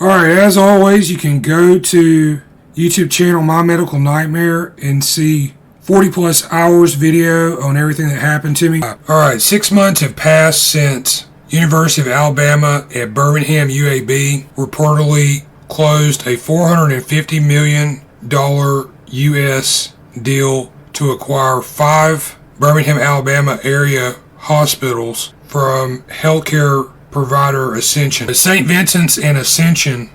Alright, as always, you can go to YouTube channel My Medical Nightmare and see 40 plus hours video on everything that happened to me. Alright, 6 months have passed since University of Alabama at Birmingham UAB reportedly closed a $450 million US deal to acquire 5 Birmingham, Alabama area hospitals from healthcare provider Ascension. St. Vincent's and Ascension,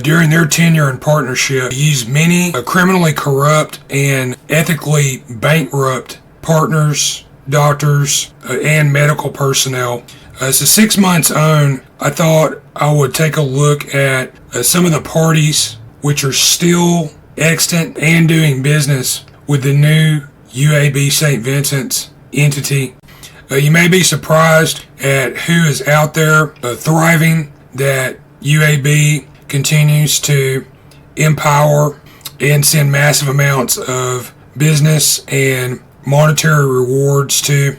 during their tenure and partnership, used many criminally corrupt and ethically bankrupt partners, doctors, and medical personnel. So 6 months on, I thought I would take a look at some of the parties which are still extant and doing business with the new UAB St. Vincent's entity. You may be surprised at who is out there thriving, that UAB continues to empower and send massive amounts of business and monetary rewards to.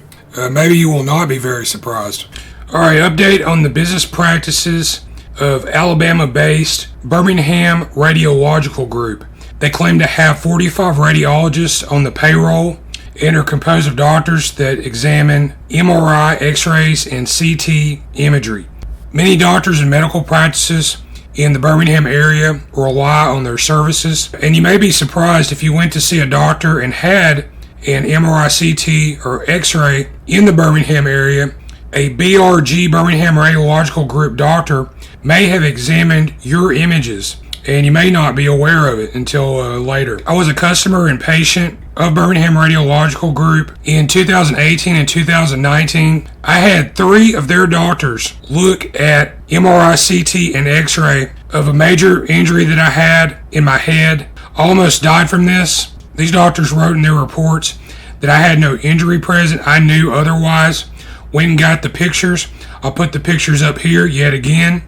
Maybe you will not be very surprised. Alright, update on the business practices of Alabama-based Birmingham Radiological Group. They claim to have 45 radiologists on the payroll and are composed of doctors that examine MRI, X-rays, and CT imagery. Many doctors and medical practices in the Birmingham area rely on their services, and you may be surprised if you went to see a doctor and had an MRI, CT, or X-ray in the Birmingham area. A BRG, Birmingham Radiological Group doctor, may have examined your images, and you may not be aware of it until later. I was a customer and patient of Birmingham Radiological Group in 2018 and 2019. I had 3 of their doctors look at MRI, CT, and X-ray of a major injury that I had in my head. I almost died from this. These doctors wrote in their reports that I had no injury present. I knew otherwise. Went and got the pictures. I'll put the pictures up here yet again.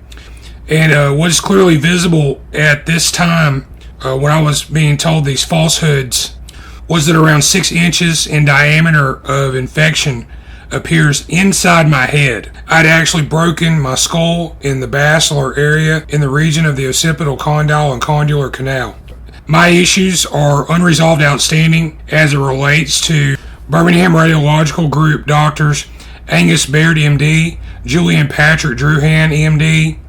And what is clearly visible at this time when I was being told these falsehoods was that around 6 inches in diameter of infection appears inside my head. I'd actually broken my skull in the basilar area in the region of the occipital condyle and condylar canal. My issues are unresolved outstanding as it relates to Birmingham Radiological Group doctors Angus Baird, MD, Julian Patrick Druhan, MD,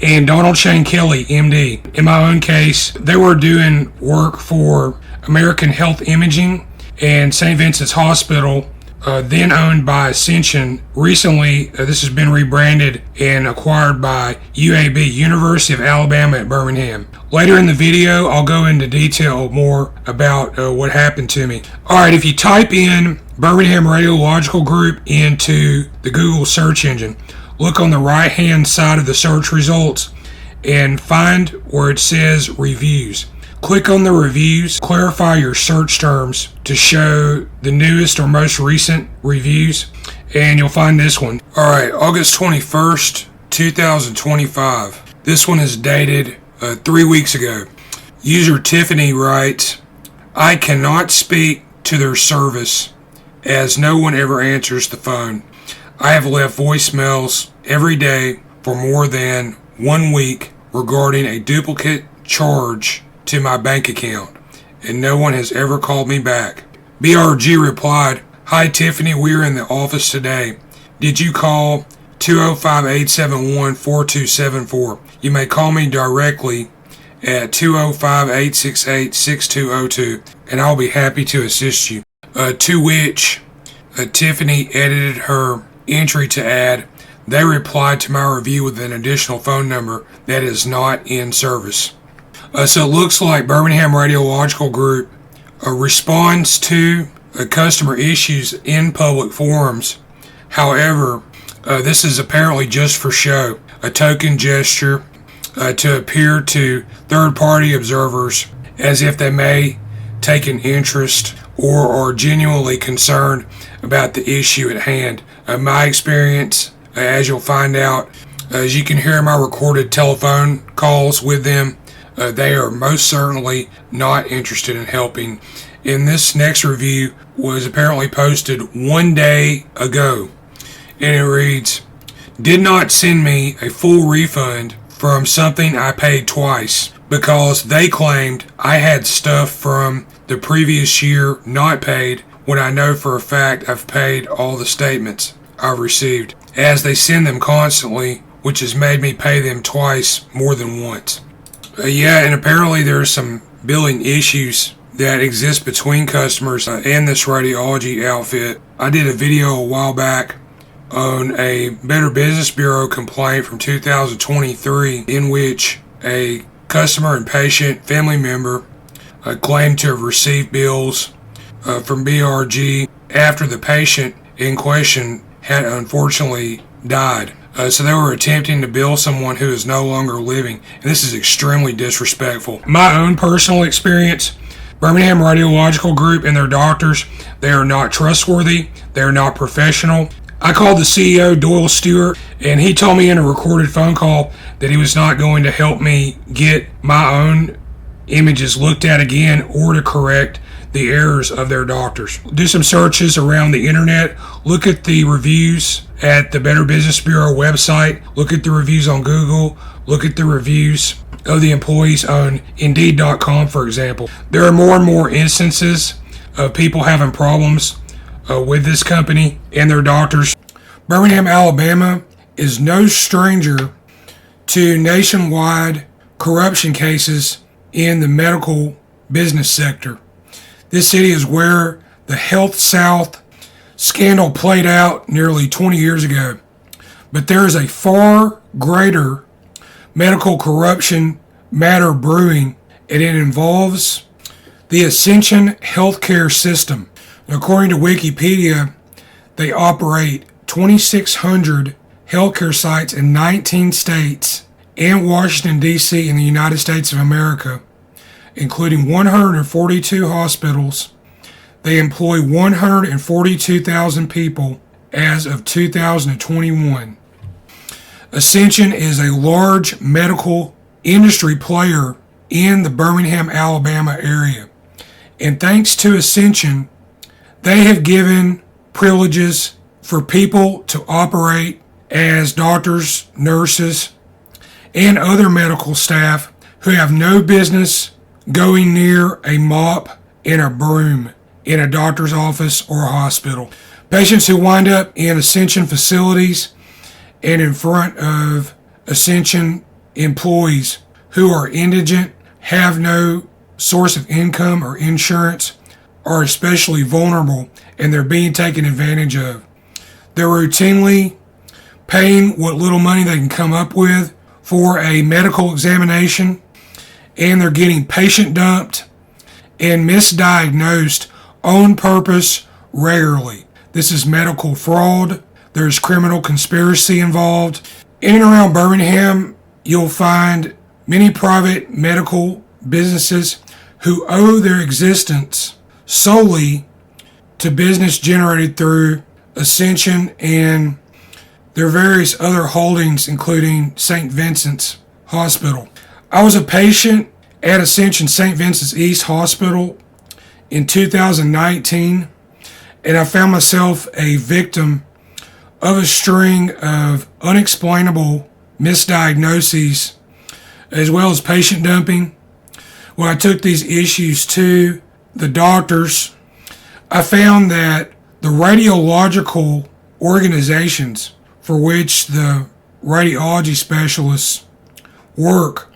and Donald Shane Kelly, MD. In my own case, they were doing work for American Health Imaging and St. Vincent's Hospital, then owned by Ascension. Recently, this has been rebranded and acquired by UAB, University of Alabama at Birmingham. Later in the video, I'll go into detail more about what happened to me. Alright, if you type in Birmingham Radiological Group into the Google search engine, look on the right hand side of the search results and find where it says reviews. Click on the reviews, clarify your search terms to show the newest or most recent reviews, and you'll find this one. Alright, August 21st, 2025. This one is dated 3 weeks ago. User Tiffany writes, I cannot speak to their service as no one ever answers the phone. I have left voicemails every day for more than 1 week regarding a duplicate charge to my bank account, and no one has ever called me back. BRG replied, Hi Tiffany, we are in the office today. Did you call 205-871-4274? You may call me directly at 205-868-6202, and I'll be happy to assist you. To which Tiffany edited her entry to add, they replied to my review with an additional phone number that is not in service. So it looks like Birmingham Radiological Group responds to customer issues in public forums. However, this is apparently just for show, a token gesture to appear to third-party observers as if they may take an interest or are genuinely concerned about the issue at hand. My experience, as you'll find out, as you can hear my recorded telephone calls with them, they are most certainly not interested in helping. And this next review was apparently posted 1 day ago, and it reads, did not send me a full refund from something I paid twice because they claimed I had stuff from the previous year not paid when I know for a fact I've paid all the statements I've received, as they send them constantly, which has made me pay them twice more than once. Yeah, and apparently there's some billing issues that exist between customers and this radiology outfit. I did a video a while back on a Better Business Bureau complaint from 2023 in which a customer and patient family member claimed to have received bills from BRG after the patient in question had unfortunately died. So they were attempting to bill someone who is no longer living, and this is extremely disrespectful. My own personal experience, Birmingham Radiological Group and their doctors, they are not trustworthy, they are not professional. I called the CEO, Doyle Stewart, and he told me in a recorded phone call that he was not going to help me get my own images looked at again or to correct the errors of their doctors. Do some searches around the internet, look at the reviews at the Better Business Bureau website, look at the reviews on Google, look at the reviews of the employees on Indeed.com, for example. There are more and more instances of people having problems with this company and their doctors. Birmingham, Alabama is no stranger to nationwide corruption cases in the medical business sector. This city is where the Health South scandal played out nearly 20 years ago. But there is a far greater medical corruption matter brewing, and it involves the Ascension healthcare system. According to Wikipedia, they operate 2,600 healthcare sites in 19 states and Washington, D.C. in the United States of America, including 142 hospitals. They employ 142,000 people as of 2021. Ascension is a large medical industry player in the Birmingham, Alabama area. And thanks to Ascension, they have given privileges for people to operate as doctors, nurses, and other medical staff who have no business going near a mop and a broom in a doctor's office or a hospital. Patients who wind up in Ascension facilities and in front of Ascension employees who are indigent, have no source of income or insurance, are especially vulnerable, and they're being taken advantage of. They're routinely paying what little money they can come up with for a medical examination, and they're getting patient dumped and misdiagnosed on purpose regularly. This is medical fraud. There's criminal conspiracy involved. In and around Birmingham, you'll find many private medical businesses who owe their existence solely to business generated through Ascension and their various other holdings, including St. Vincent's Hospital. I was a patient at Ascension St. Vincent's East Hospital in 2019, and I found myself a victim of a string of unexplainable misdiagnoses as well as patient dumping. When I took these issues to the doctors, I found that the radiological organizations for which the radiology specialists work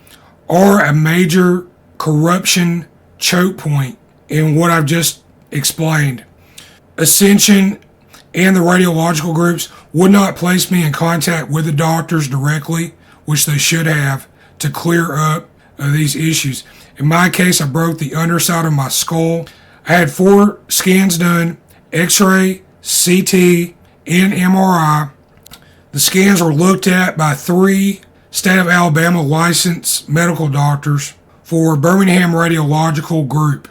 are a major corruption choke point in what I've just explained. Ascension and the radiological groups would not place me in contact with the doctors directly, which they should have, to clear up these issues. In my case, I broke the underside of my skull. I had 4 scans done, X-ray, CT, and MRI. The scans were looked at by 3 state of Alabama licensed medical doctors for Birmingham Radiological Group.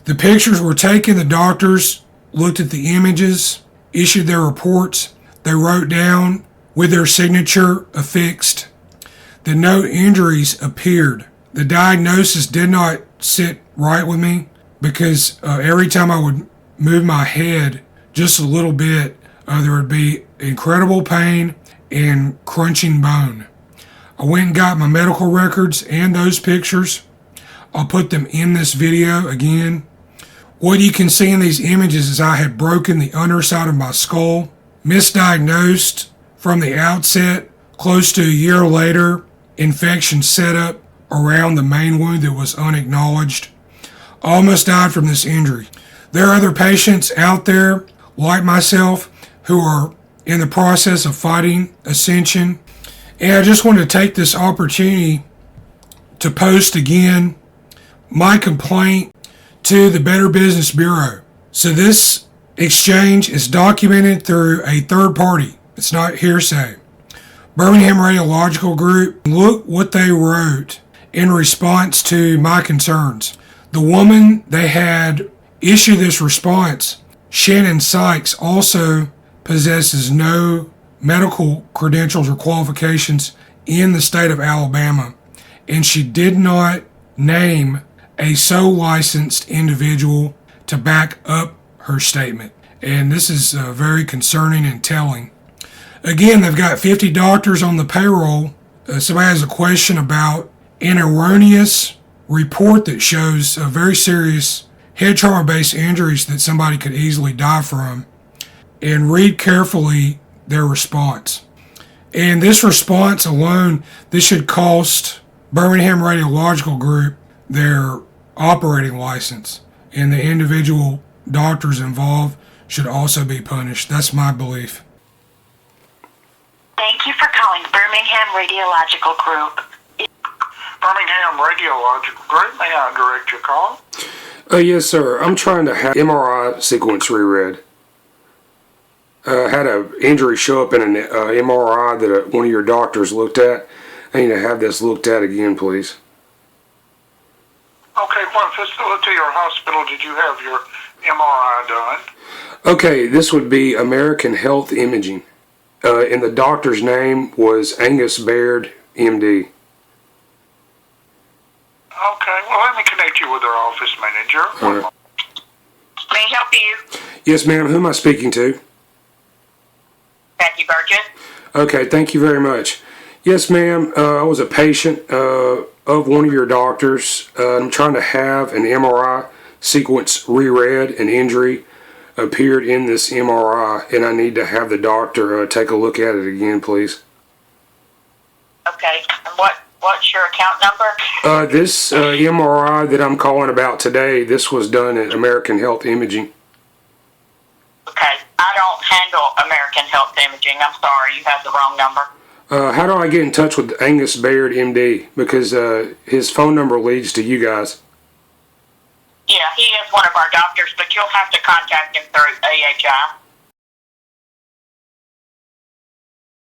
The pictures were taken, the doctors looked at the images, issued their reports. They wrote down with their signature affixed that no injuries appeared. The diagnosis did not sit right with me because every time I would move my head just a little bit, there would be incredible pain and crunching bone. I went and got my medical records and those pictures. I'll put them in this video again. What you can see in these images is I had broken the underside of my skull, misdiagnosed from the outset. Close to a year later, infection set up around the main wound that was unacknowledged. I almost died from this injury. There are other patients out there like myself who are in the process of fighting ascension. And I just wanted to take this opportunity to post again my complaint to the Better Business Bureau. So this exchange is documented through a third party. It's not hearsay. Birmingham Radiological Group, look what they wrote in response to my concerns. The woman they had issue this response, Shannon Sykes, also possesses no medical credentials or qualifications in the state of Alabama, and she did not name a sole licensed individual to back up her statement. And this is very concerning and telling. Again, they've got 50 doctors on the payroll. Somebody has a question about an erroneous report that shows very serious head trauma-based injuries that somebody could easily die from. And read carefully their response. And this response alone, this should cost Birmingham Radiological Group their operating license. And the individual doctors involved should also be punished. That's my belief. Thank you for calling Birmingham Radiological Group. Birmingham Radiological Group, may I direct your call? Yes, sir. I'm trying to have MRI sequence reread. Had an injury show up in an MRI that one of your doctors looked at. I need to have this looked at again, please. Okay, what facility or hospital did you have your MRI done? Okay, this would be American Health Imaging. And the doctor's name was Angus Baird, MD. Okay, well, let me connect you with our office manager. Right. May I help you? Yes, ma'am. Who am I speaking to? Becky Burgess. Okay, thank you very much. Yes, ma'am. I was a patient of one of your doctors. I'm trying to have an MRI sequence reread. An injury appeared in this MRI, and I need to have the doctor take a look at it again, please. Okay, and what's your account number? This MRI that I'm calling about today, this was done at American Health Imaging. Okay, I don't handle American Health Imaging. I'm sorry, you have the wrong number. How do I get in touch with Angus Baird, MD? Because his phone number leads to you guys. Yeah, he is one of our doctors, but you'll have to contact him through AHI.